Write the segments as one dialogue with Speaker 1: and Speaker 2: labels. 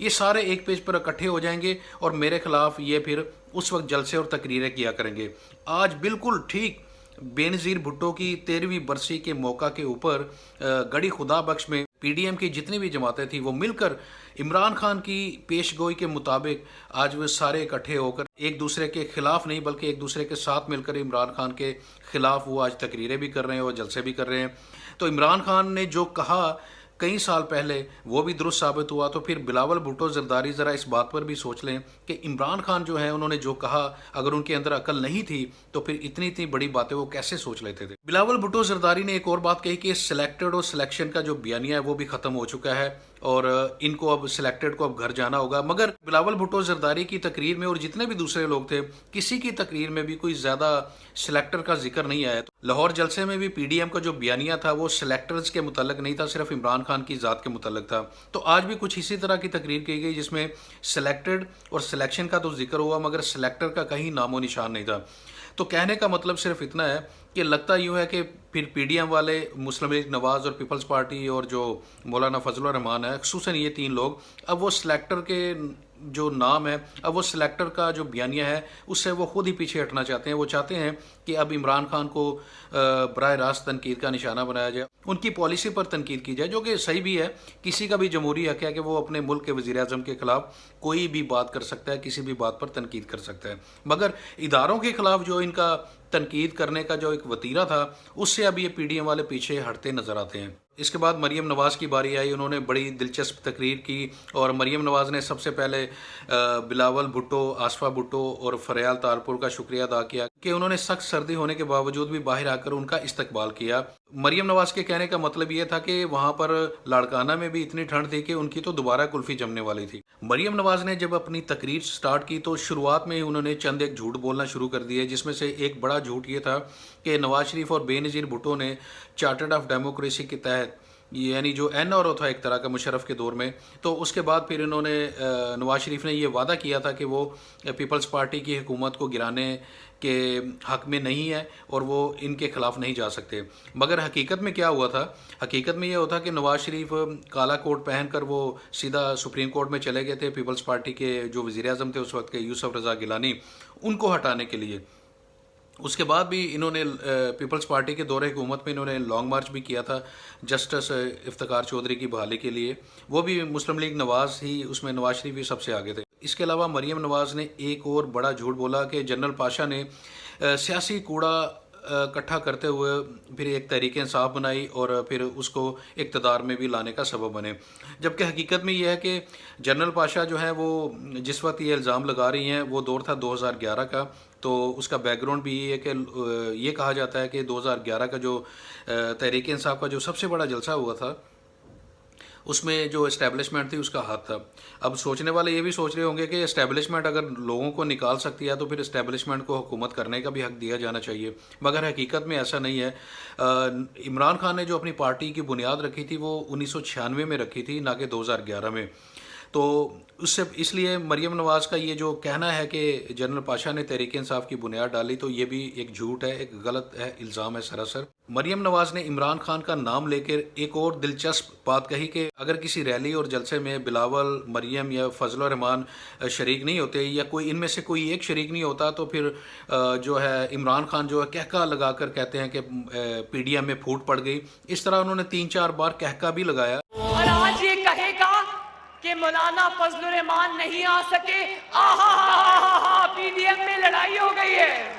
Speaker 1: یہ سارے ایک پیج پر اکٹھے ہو جائیں گے اور میرے خلاف یہ پھر اس وقت جلسے اور تقریریں کیا کریں گے۔ آج بالکل ٹھیک بے نظیر بھٹو کی 13ویں برسی کے موقع کے اوپر گڑھی خدا بخش میں پی ڈی ایم کی جتنی بھی جماعتیں تھیں وہ مل کر عمران خان کی پیش گوئی کے مطابق آج وہ سارے اکٹھے ہو کر ایک دوسرے کے خلاف نہیں بلکہ ایک دوسرے کے ساتھ مل کر عمران خان کے خلاف وہ آج تقریریں بھی کر رہے ہیں اور جلسے بھی کر رہے ہیں۔ تو عمران خان نے جو کہا کئی سال پہلے وہ بھی درست ثابت ہوا، تو پھر بلاول بھٹو زرداری ذرا اس بات پر بھی سوچ لیں کہ عمران خان جو ہیں انہوں نے جو کہا اگر ان کے اندر عقل نہیں تھی تو پھر اتنی بڑی باتیں وہ کیسے سوچ لیتے تھے۔ بلاول بھٹو زرداری نے ایک اور بات کہی کہ سلیکٹڈ اور سلیکشن کا جو بیانیہ ہے وہ بھی ختم ہو چکا ہے اور ان کو اب سلیکٹڈ کو اب گھر جانا ہوگا، مگر بلاول بھٹو زرداری کی تقریر میں اور جتنے بھی دوسرے لوگ تھے کسی کی تقریر میں بھی کوئی زیادہ سلیکٹر کا ذکر نہیں آیا۔ لاہور جلسے میں بھی پی ڈی ایم کا جو بیانیہ تھا وہ سلیکٹرز کے متعلق نہیں تھا، صرف عمران خان کی ذات کے متعلق تھا۔ تو آج بھی کچھ اسی طرح کی تقریر کی گئی جس میں سلیکٹڈ اور سلیکشن کا تو ذکر ہوا مگر سلیکٹر کا کہیں نام و نشان نہیں تھا۔ تو کہنے کا مطلب صرف اتنا ہے کہ لگتا یوں ہے کہ پھر پی ڈی ایم والے، مسلم لیگ نواز اور پیپلز پارٹی اور جو مولانا فضل الرحمان ہے، خصوصاً یہ تین لوگ اب وہ سلیکٹر کے جو نام ہے، اب وہ سلیکٹر کا جو بیانیہ ہے اس سے وہ خود ہی پیچھے ہٹنا چاہتے ہیں۔ وہ چاہتے ہیں کہ اب عمران خان کو براہ راست تنقید کا نشانہ بنایا جائے، ان کی پالیسی پر تنقید کی جائے، جو کہ صحیح بھی ہے۔ کسی کا بھی جمہوری حق ہے کہ وہ اپنے ملک کے وزیر اعظم کے خلاف کوئی بھی بات کر سکتا ہے، کسی بھی بات پر تنقید کر سکتا ہے، مگر اداروں کے خلاف جو ان کا تنقید کرنے کا جو ایک وتیرہ تھا اس سے اب یہ پی ڈی ایم والے پیچھے ہٹتے نظر آتے ہیں۔ اس کے بعد مریم نواز کی باری آئی، انہوں نے بڑی دلچسپ تقریر کی اور مریم نواز نے سب سے پہلے بلاول بھٹو، آصفہ بھٹو اور فریال تارپور کا شکریہ ادا کیا کہ انہوں نے سخت سردی ہونے کے باوجود بھی باہر آ کر ان کا استقبال کیا۔ مریم نواز کے کہنے کا مطلب یہ تھا کہ وہاں پر لاڑکانہ میں بھی اتنی ٹھنڈ تھی کہ ان کی تو دوبارہ کلفی جمنے والی تھی۔ مریم نواز نے جب اپنی تقریر سٹارٹ کی تو شروعات میں ہی انہوں نے چند ایک جھوٹ بولنا شروع کر دیے، جس میں سے ایک بڑا جھوٹ یہ تھا کہ نواز شریف اور بے نظیر بھٹو نے چارٹرڈ آف ڈیموکریسی کے تحت، یعنی جو این آر او تھا ایک طرح کا مشرف کے دور میں، تو اس کے بعد پھر انہوں نے نواز شریف نے یہ وعدہ کیا تھا کہ وہ پیپلز پارٹی کی حکومت کو گرانے کے حق میں نہیں ہے اور وہ ان کے خلاف نہیں جا سکتے، مگر حقیقت میں کیا ہوا تھا؟ حقیقت میں یہ ہوتا کہ نواز شریف کالا کوٹ پہن کر وہ سیدھا سپریم کورٹ میں چلے گئے تھے پیپلز پارٹی کے جو وزیر اعظم تھے اس وقت کے، یوسف رضا گیلانی، ان کو ہٹانے کے لیے۔ اس کے بعد بھی انہوں نے پیپلز پارٹی کے دور حکومت میں انہوں نے لانگ مارچ بھی کیا تھا جسٹس افتخار چودھری کی بحالی کے لیے، وہ بھی مسلم لیگ نواز ہی، اس میں نواز شریف بھی سب سے آگے تھے۔ اس کے علاوہ مریم نواز نے ایک اور بڑا جھوٹ بولا کہ جنرل پاشا نے سیاسی کوڑا اکٹھا کرتے ہوئے پھر ایک تحریک انصاف بنائی اور پھر اس کو اقتدار میں بھی لانے کا سبب بنے، جبکہ حقیقت میں یہ ہے کہ جنرل پاشا جو ہے وہ جس وقت یہ الزام لگا رہی ہیں وہ دور تھا 2011 کا، تو اس کا بیک گراؤنڈ بھی یہ ہے کہ یہ کہا جاتا ہے کہ 2011 کا جو تحریک انصاف کا جو سب سے بڑا جلسہ ہوا تھا اس میں جو اسٹیبلشمنٹ تھی اس کا ہاتھ تھا۔ اب سوچنے والے یہ بھی سوچ رہے ہوں گے کہ اسٹیبلشمنٹ اگر لوگوں کو نکال سکتی ہے تو پھر اسٹیبلشمنٹ کو حکومت کرنے کا بھی حق دیا جانا چاہیے، مگر حقیقت میں ایسا نہیں ہے۔ عمران خان نے جو اپنی پارٹی کی بنیاد رکھی تھی وہ 1996 میں رکھی تھی، نہ کہ 2011 میں، تو اس لیے مریم نواز کا یہ جو کہنا ہے کہ جنرل پاشا نے تحریک انصاف کی بنیاد ڈالی تو یہ بھی ایک جھوٹ ہے، ایک غلط ہے، الزام ہے سراسر۔ مریم نواز نے عمران خان کا نام لے کر ایک اور دلچسپ بات کہی کہ اگر کسی ریلی اور جلسے میں بلاول، مریم یا فضل الرحمان شریک نہیں ہوتے یا کوئی ان میں سے کوئی ایک شریک نہیں ہوتا تو پھر جو ہے عمران خان جو ہے کہکا لگا کر کہتے ہیں کہ پی ڈی ایم میں پھوٹ پڑ گئی، اس طرح انہوں نے 3-4 بار کہکا بھی لگایا۔
Speaker 2: اور آج یہ کہے گا کہ مولانا فضل الرحمان نہیں آ سکے، پی ڈی ایم میں لڑائی ہو گئی ہے۔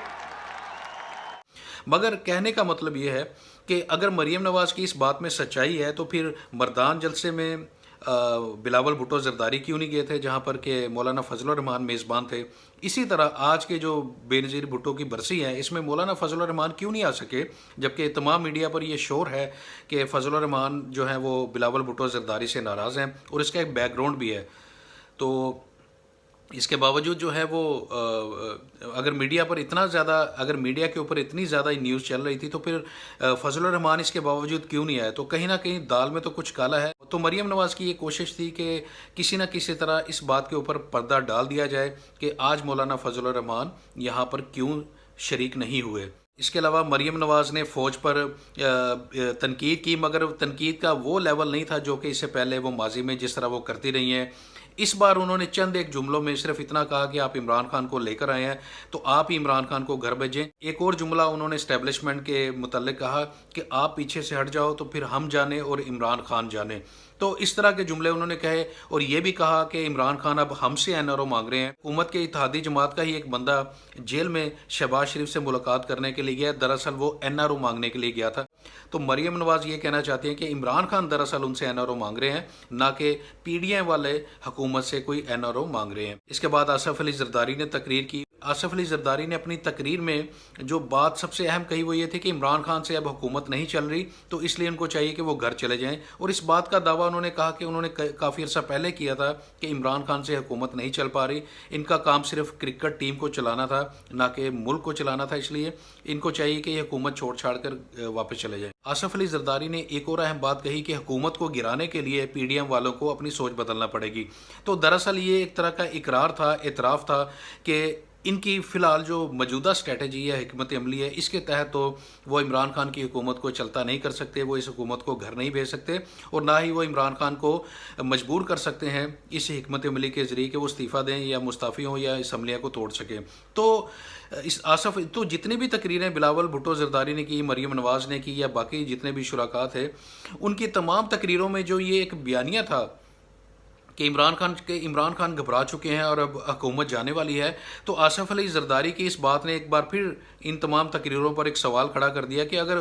Speaker 1: مگر کہنے کا مطلب یہ ہے کہ اگر مریم نواز کی اس بات میں سچائی ہے تو پھر مردان جلسے میں بلاول بھٹو زرداری کیوں نہیں گئے تھے جہاں پر کہ مولانا فضل الرحمان میزبان تھے؟ اسی طرح آج کے جو بے نظیر بھٹو کی برسی ہے اس میں مولانا فضل الرحمان کیوں نہیں آ سکے، جبکہ تمام میڈیا پر یہ شور ہے کہ فضل الرحمان جو ہیں وہ بلاول بھٹو زرداری سے ناراض ہیں اور اس کا ایک بیک گراؤنڈ بھی ہے۔ تو اس کے باوجود جو ہے وہ اگر میڈیا کے اوپر اتنی زیادہ نیوز چل رہی تھی تو پھر فضل الرحمان اس کے باوجود کیوں نہیں آئے؟ تو کہیں نہ کہیں دال میں تو کچھ کالا ہے۔ تو مریم نواز کی یہ کوشش تھی کہ کسی نہ کسی طرح اس بات کے اوپر پردہ ڈال دیا جائے کہ آج مولانا فضل الرحمان یہاں پر کیوں شریک نہیں ہوئے۔ اس کے علاوہ مریم نواز نے فوج پر تنقید کی، مگر تنقید کا وہ لیول نہیں تھا جو کہ اس سے پہلے وہ ماضی میں جس طرح وہ کرتی رہی ہیں۔ اس بار انہوں نے چند ایک جملوں میں صرف اتنا کہا کہ آپ عمران خان کو لے کر آئے ہیں تو آپ ہی عمران خان کو گھر بھیجیں۔ ایک اور جملہ انہوں نے اسٹیبلشمنٹ کے متعلق کہا کہ آپ پیچھے سے ہٹ جاؤ تو پھر ہم جانے اور عمران خان جانے۔ تو اس طرح کے جملے انہوں نے کہے اور یہ بھی کہا کہ عمران خان اب ہم سے این آر او مانگ رہے ہیں۔ حکومت کے اتحادی جماعت کا ہی ایک بندہ جیل میں شہباز شریف سے ملاقات کرنے کے لیے گیا، دراصل وہ این آر او مانگنے کے لیے گیا تھا۔ تو مریم نواز یہ کہنا چاہتی ہیں کہ عمران خان دراصل ان سے این آر او مانگ رہے ہیں، نہ کہ پی ڈی ایم والے حکومت سے کوئی این آر او مانگ رہے ہیں۔ اس کے بعد آصف علی زرداری نے تقریر کی۔ آصف علی زرداری نے اپنی تقریر میں جو بات سب سے اہم کہی وہ یہ تھی کہ عمران خان سے اب حکومت نہیں چل رہی تو اس لیے ان کو چاہیے کہ وہ گھر چلے جائیں، اور اس بات کا دعویٰ انہوں نے کہا کہ انہوں نے کافی عرصہ پہلے کیا تھا کہ عمران خان سے حکومت نہیں چل پا رہی، ان کا کام صرف کرکٹ ٹیم کو چلانا تھا نہ کہ ملک کو چلانا تھا، اس لیے ان کو چاہیے کہ یہ حکومت چھوڑ چھاڑ کر واپس چلے جائیں۔ آصف علی زرداری نے ایک اور اہم بات کہی کہ حکومت کو گرانے کے لیے پی ڈی ایم والوں کو اپنی سوچ بدلنا پڑے گی۔ تو دراصل یہ ایک طرح کا اقرار تھا، اعتراف تھا کہ ان کی فی الحال جو موجودہ اسٹریٹجی ہے، حکمت عملی ہے، اس کے تحت تو وہ عمران خان کی حکومت کو چلتا نہیں کر سکتے، وہ اس حکومت کو گھر نہیں بھیج سکتے، اور نہ ہی وہ عمران خان کو مجبور کر سکتے ہیں اس حکمت عملی کے ذریعے کہ وہ استعفیٰ دیں یا مستعفی ہوں یا اسمبلیہ کو توڑ سکیں۔ تو تو جتنی بھی تقریریں بلاول بھٹو زرداری نے کی، مریم نواز نے کی، یا باقی جتنے بھی شرکاء تھے، ان کی تمام تقریروں میں جو یہ ایک بیانیہ تھا کہ عمران خان گھبرا چکے ہیں اور اب حکومت جانے والی ہے، تو آصف علی زرداری کی اس بات نے ایک بار پھر ان تمام تقریروں پر ایک سوال کھڑا کر دیا کہ اگر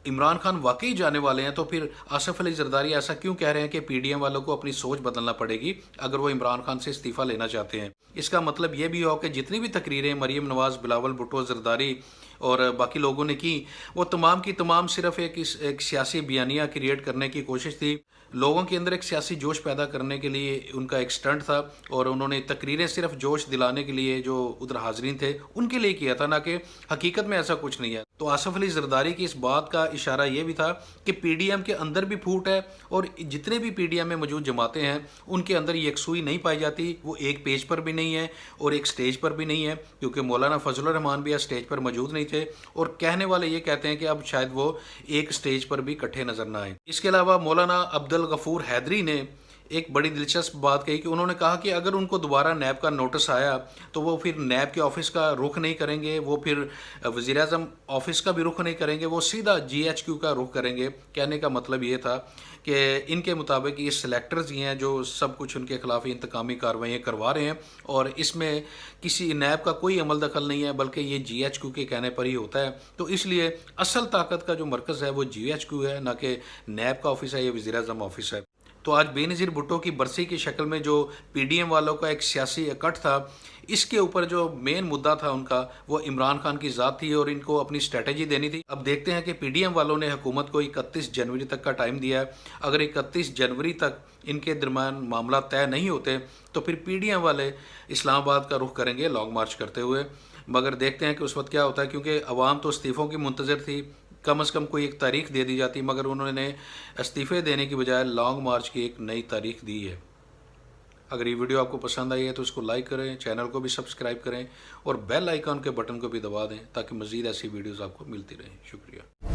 Speaker 1: عمران خان واقعی جانے والے ہیں تو پھر آصف علی زرداری ایسا کیوں کہہ رہے ہیں کہ پی ڈی ایم والوں کو اپنی سوچ بدلنا پڑے گی اگر وہ عمران خان سے استعفیٰ لینا چاہتے ہیں۔ اس کا مطلب یہ بھی ہو کہ جتنی بھی تقریریں مریم نواز، بلاول بھٹو زرداری اور باقی لوگوں نے کی، وہ تمام کی تمام صرف ایک سیاسی بیانیہ کریٹ کرنے کی کوشش تھی، لوگوں کے اندر ایک سیاسی جوش پیدا کرنے کے لیے ان کا ایک سٹنٹ تھا، اور انہوں نے تقریریں صرف جوش دلانے کے لیے جو ادھر حاضرین تھے ان کے لیے کیا تھا، نہ کہ حقیقت میں ایسا کچھ نہیں ہے۔ تو آصف علی زرداری کی اس بات کا اشارہ یہ بھی تھا کہ پی ڈی ایم کے اندر بھی پھوٹ ہے، اور جتنے بھی پی ڈی ایم میں موجود جماعتیں ہیں ان کے اندر یکسوئی نہیں پائی جاتی، وہ ایک پیج پر بھی نہیں ہے اور ایک سٹیج پر بھی نہیں ہے، کیونکہ مولانا فضل الرحمان بھی سٹیج پر موجود نہیں تھے، اور کہنے والے یہ کہتے ہیں کہ اب شاید وہ ایک سٹیج پر بھی اکٹھے نظر نہ آئیں۔ اس کے علاوہ مولانا عبدالغفور حیدری نے ایک بڑی دلچسپ بات کہی کہ انہوں نے کہا کہ اگر ان کو دوبارہ نیب کا نوٹس آیا تو وہ پھر نیب کے آفس کا رخ نہیں کریں گے، وہ پھر وزیر اعظم آفس کا بھی رخ نہیں کریں گے، وہ سیدھا جی ایچ کیو کا رخ کریں گے۔ کہنے کا مطلب یہ تھا کہ ان کے مطابق یہ سلیکٹرز ہی ہیں جو سب کچھ ان کے خلاف انتقامی کارروائیاں کروا رہے ہیں، اور اس میں کسی نیب کا کوئی عمل دخل نہیں ہے، بلکہ یہ جی ایچ کیو کے کہنے پر ہی ہوتا ہے۔ تو اس لیے اصل طاقت کا جو مرکز ہے وہ جی ایچ کیو ہے، نہ کہ نیب کا آفس ہے یا وزیر اعظم آفس ہے۔ تو آج بے نظیر بھٹو کی برسی کی شکل میں جو پی ڈی ایم والوں کا ایک سیاسی اکٹھ تھا، اس کے اوپر جو مین مدعا تھا ان کا وہ عمران خان کی ذات تھی اور ان کو اپنی اسٹریٹجی دینی تھی۔ اب دیکھتے ہیں کہ پی ڈی ایم والوں نے حکومت کو 31 جنوری تک کا ٹائم دیا ہے، اگر 31 جنوری تک ان کے درمیان معاملات طے نہیں ہوتے تو پھر پی ڈی ایم والے اسلام آباد کا رخ کریں گے لانگ مارچ کرتے ہوئے، مگر دیکھتے ہیں کہ اس وقت کیا ہوتا ہے، کیونکہ عوام تو استعفوں کی منتظر تھی، کم از کم کوئی ایک تاریخ دے دی جاتی، مگر انہوں نے استعفے دینے کی بجائے لانگ مارچ کی ایک نئی تاریخ دی ہے۔ اگر یہ ویڈیو آپ کو پسند آئی ہے تو اس کو لائک کریں، چینل کو بھی سبسکرائب کریں اور بیل آئیکن کے بٹن کو بھی دبا دیں تاکہ مزید ایسی ویڈیوز آپ کو ملتی رہیں۔ شکریہ۔